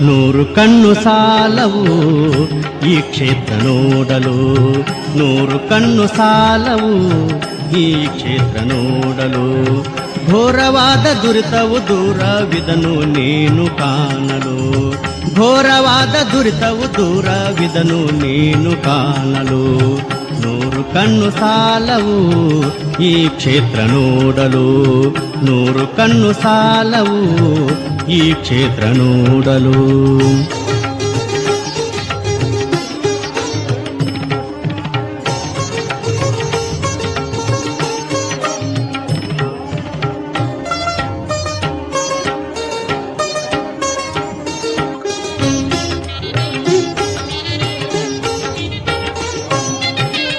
ನೂರು ಕಣ್ಣು ಸಾಲವು ಈ ಕ್ಷೇತ್ರ ನೋಡಲು, ನೂರು ಕಣ್ಣು ಸಾಲವು ಈ ಕ್ಷೇತ್ರ ನೋಡಲು. ಘೋರವಾದ ದುರಿತವು ದೂರವಿದನು ನೀನು ಕಾಣಲು, ಘೋರವಾದ ದುರಿತವು ದೂರವಿದನು ನೀನು ಕಾಣಲು. ನೂರು ಕಣ್ಣು ಸಾಲವು ಈ ಕ್ಷೇತ್ರ ನೋಡಲು, ನೂರು ಕಣ್ಣು ಸಾಲವು ಈ ಕ್ಷೇತ್ರ ನೋಡಲು.